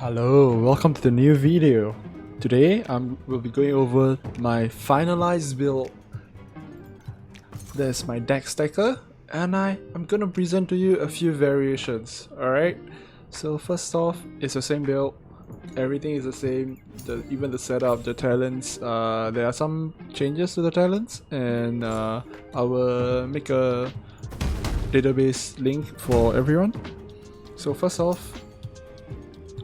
Hello, welcome to the new video. Today we'll be going over my finalized build. There's my deck stacker and I'm gonna present to you a few variations, alright? So first off, it's the same build. Everything is the same, even the setup, the talents. There are some changes to the talents, and I will make a database link for everyone. So first off,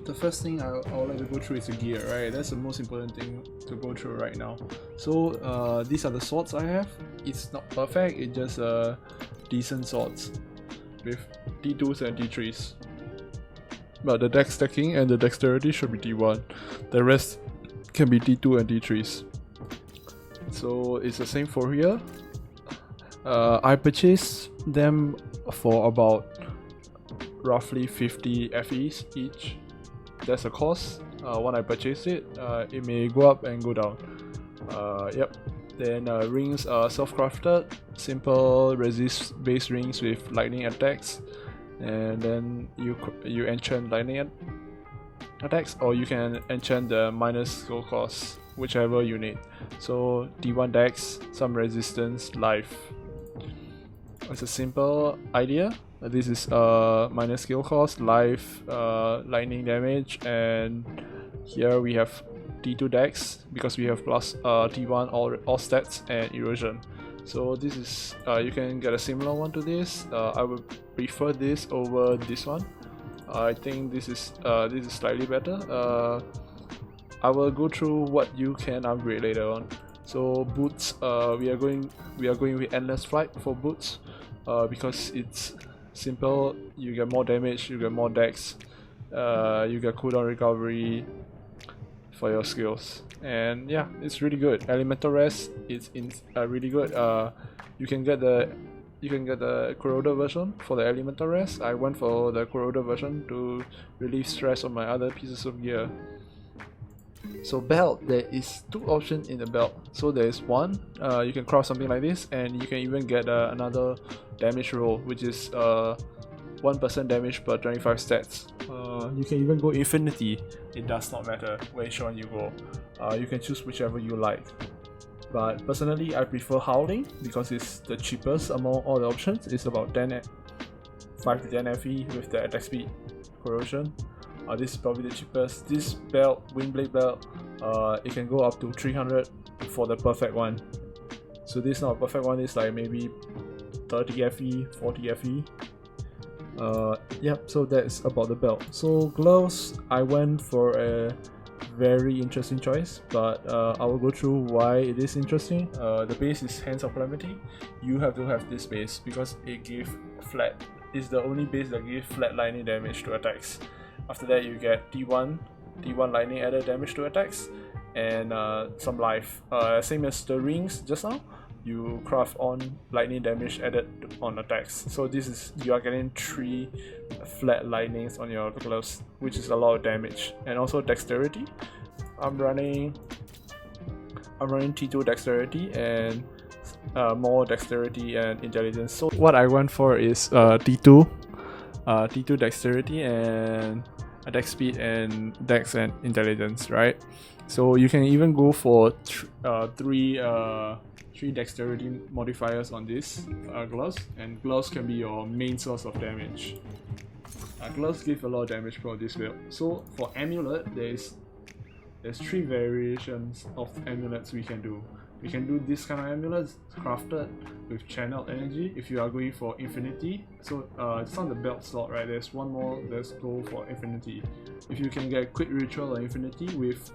the first thing I would like to go through is the gear, right? That's the most important thing to go through right now. So these are the swords I have. It's not perfect, it's just decent swords with D2s and D3s. But the deck stacking and the dexterity should be D1. The rest can be D2 and D3s. So it's the same for here. I purchased them for about roughly 50 FEs each. That's the cost when I purchased it. It may go up and go down. Yep. Then rings are self-crafted, simple resist based rings with lightning attacks, and then you enchant lightning attacks, or you can enchant the minus skill cost, whichever you need. So D1 dex, some resistance, life. It's a simple idea. This is minus skill cost, life, lightning damage, and here we have D2 dex because we have plus D1 all stats and erosion. So this is you can get a similar one to this. I would prefer this over this one. I think this is slightly better. I will go through what you can upgrade later on. So boots, we are going with endless flight for boots because it's simple. You get more damage, you get more dex, you get cooldown recovery for your skills, and yeah, it's really good. Elemental rest is really good. You can get the corroder version for the elemental rest. I went for the corroder version to relieve stress on my other pieces of gear. So belt, there is two options in the belt. So there is one, you can craft something like this, and you can even get another damage roll, which is 1% damage per 25 stats. You can even go infinity. It does not matter which one you go. You can choose whichever you like. But personally, I prefer Howling because it's the cheapest among all the options. It's about 5 to 10 FE with the attack speed corrosion. This is probably the cheapest. This belt, Windblade belt, it can go up to 300 for the perfect one. So this is not a perfect one, it's like maybe 30 FE, 40 FE. Yep, so that's about the belt. So gloves, I went for a very interesting choice, but I will go through why it is interesting. The base is Hands of Calamity. You have to have this base because it gives flat. It's the only base that gives flat lightning damage to attacks. After that you get D1 lightning added damage to attacks, and some life. Same as the rings just now, you craft on lightning damage added on attacks. So this is, you are getting 3 flat lightnings on your gloves, which is a lot of damage. And also dexterity. I'm running T2 dexterity and more dexterity and intelligence. So what I went for is T2 dexterity and attack speed and dex and intelligence, right? So you can even go for 3 dexterity modifiers on this gloves, and gloves can be your main source of damage. Gloves give a lot of damage for this build. So for amulet, there's 3 variations of amulets we can do. We can do this kind of amulets crafted with channeled energy if you are going for infinity. So it's on the belt slot, right? There's one more, let's go for infinity. If you can get quick ritual or infinity with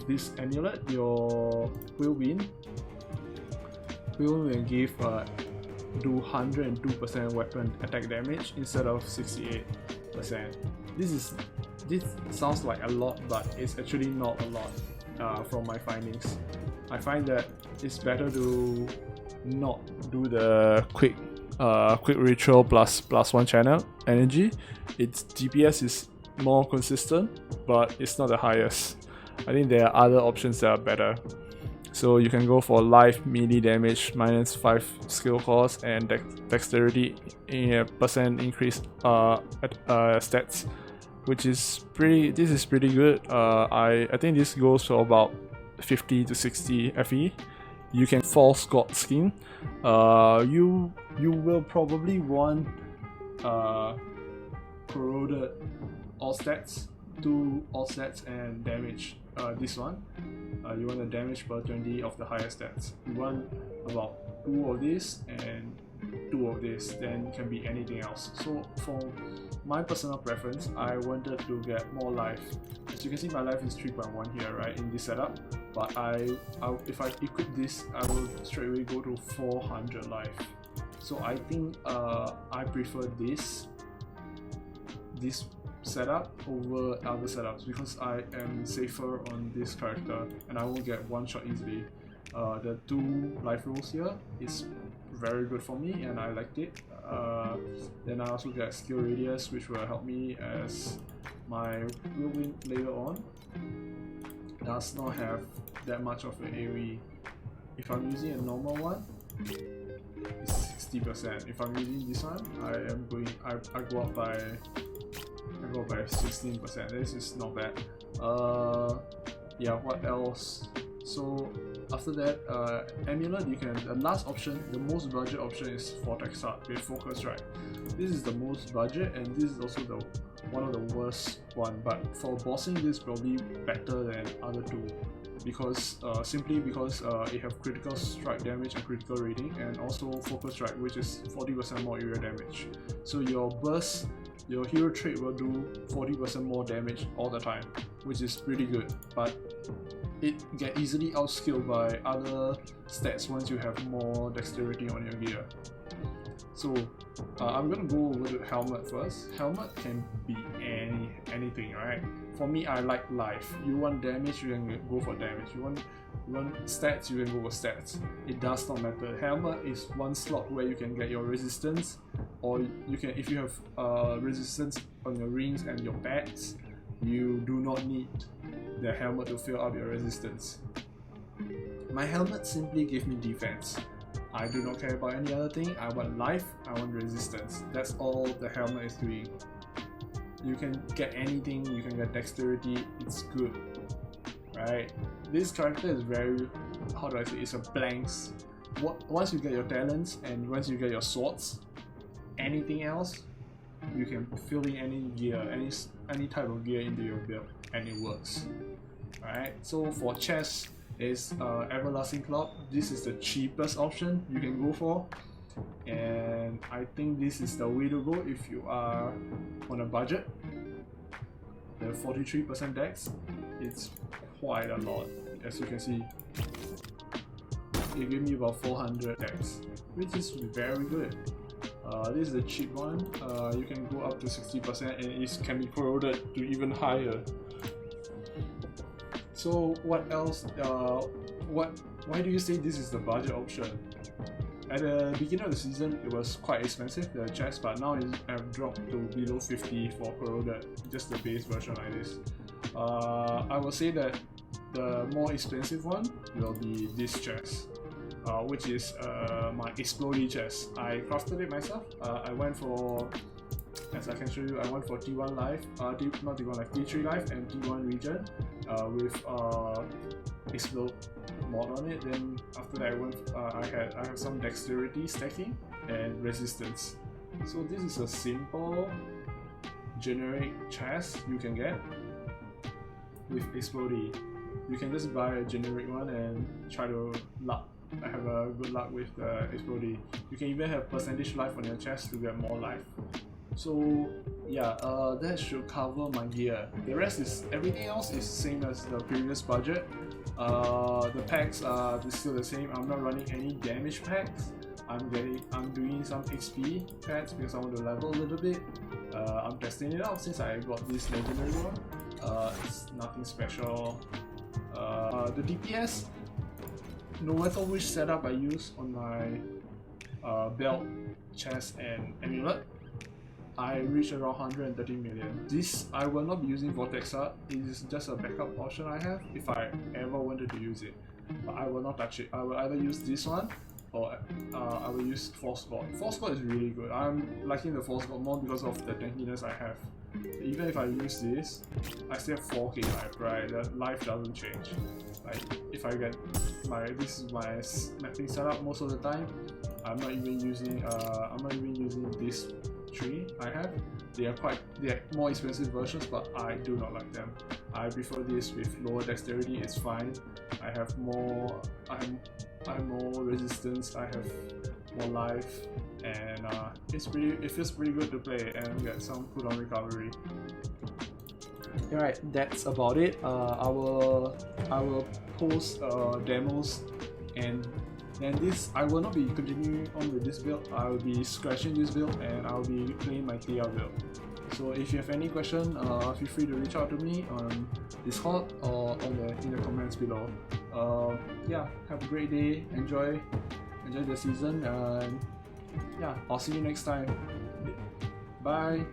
this amulet, your Whirlwind will give do 102% weapon attack damage instead of 68%. This sounds like a lot, but it's actually not a lot. From my findings, I find that it's better to not do the quick ritual plus 1 channel energy. Its DPS is more consistent, but it's not the highest. I think there are other options that are better. So you can go for life, melee damage, minus 5 skill cost, and dexterity in a % increase stats. which is pretty. This is pretty good. I think this goes for about 50 to 60 FE. You can false god skin. You will probably want corroded all stats, 2 all stats and damage. This one, you want the damage per 20 of the higher stats. You want about 2 of this and 2 of this, then can be anything else. So for my personal preference, I wanted to get more life. As you can see, my life is 3.1 here, right, in this setup. But if I equip this, I will straight away go to 400 life. So I think I prefer this setup over other setups because I am safer on this character and I won't get one shot easily. The 2 life rolls here is very good for me and I liked it. Then I also get skill radius, which will help me as my Whirlwind later on does not have that much of an AoE. If I'm using a normal one, it's 60%. If I'm using this one, I go up by 16%. This is not bad. Yeah, what else? So after that, amulet, you can, the last option, the most budget option is Vortex Heart with Focus, right? This is the most budget and this is also the one of the worst one, but for bossing this is probably better than other 2 because simply because it have critical strike damage and critical rating, and also Focus Strike, which is 40% more area damage. So your burst, your hero trait will do 40% more damage all the time, which is pretty good, but it get easily outskilled by other stats once you have more dexterity on your gear. So I'm gonna go over the helmet first. Helmet can be anything, right? For me, I like life. You want damage, you can go for damage. You want stats, you can go for stats. It does not matter. Helmet is one slot where you can get your resistance, or you can, if you have resistance on your rings and your pads, you do not need the helmet to fill up your resistance. My helmet simply gives me defense. I do not care about any other thing. I want life, I want resistance. That's all the helmet is doing. You can get anything, you can get dexterity, it's good, right? This character is very, how do I say, it's a blanks. Once you get your talents and once you get your swords, anything else, you can fill in any gear, any type of gear into your build and it works. Alright, so for chest is Everlasting Cloud. This is the cheapest option you can go for, and I think this is the way to go if you are on a budget. The 43% dex, it's quite a lot. As you can see, it gave me about 400 dex, which is very good. This is the cheap one. You can go up to 60% and it can be corroded to even higher. So what else? Why do you say this is the budget option? At the beginning of the season, it was quite expensive, the chest, but now it have dropped to below 50 for corroded, just the base version like this. I will say that the more expensive one will be this chest, which is my Explodey chest. I crafted it myself. I went for, as I can show you, I went for T1 life, not T1 life, T3 life and T1 region with Explode mod on it. Then after that, I have some dexterity stacking and resistance. So this is a simple generic chest you can get with Explodey. You can just buy a generic one and try to have a good luck with the Explodey. You can even have percentage life on your chest to get more life. So yeah, that should cover my gear. The rest is, everything else is same as the previous budget. The packs are still the same. I'm not running any damage packs. I'm doing some XP packs because I want to level a little bit. I'm testing it out since I got this legendary one. It's nothing special. The DPS, no matter which setup I use on my belt, chest and amulet, I reach around 130 million. This, I will not be using Vortex Heart. It is just a backup option I have if I ever wanted to use it. But I will not touch it. I will either use this one or I will use Force God. Force God is really good. I'm liking the Force God more because of the tankiness I have. Even if I use this, I still have 4k life, right? The life doesn't change. Like if I get this is my mapping setup most of the time. I'm not even using this tree I have. They are more expensive versions, but I do not like them. I prefer this with lower dexterity. It's fine. I have more resistance. I have more life, and it feels pretty good to play and get some cooldown recovery. Alright, that's about it. I will post demos, and this I will not be continuing on with this build. I will be scratching this build and I'll be playing my Thea build. So if you have any question, feel free to reach out to me on Discord or in the comments below. Yeah, have a great day. Enjoy the season, and yeah, I'll see you next time. Bye.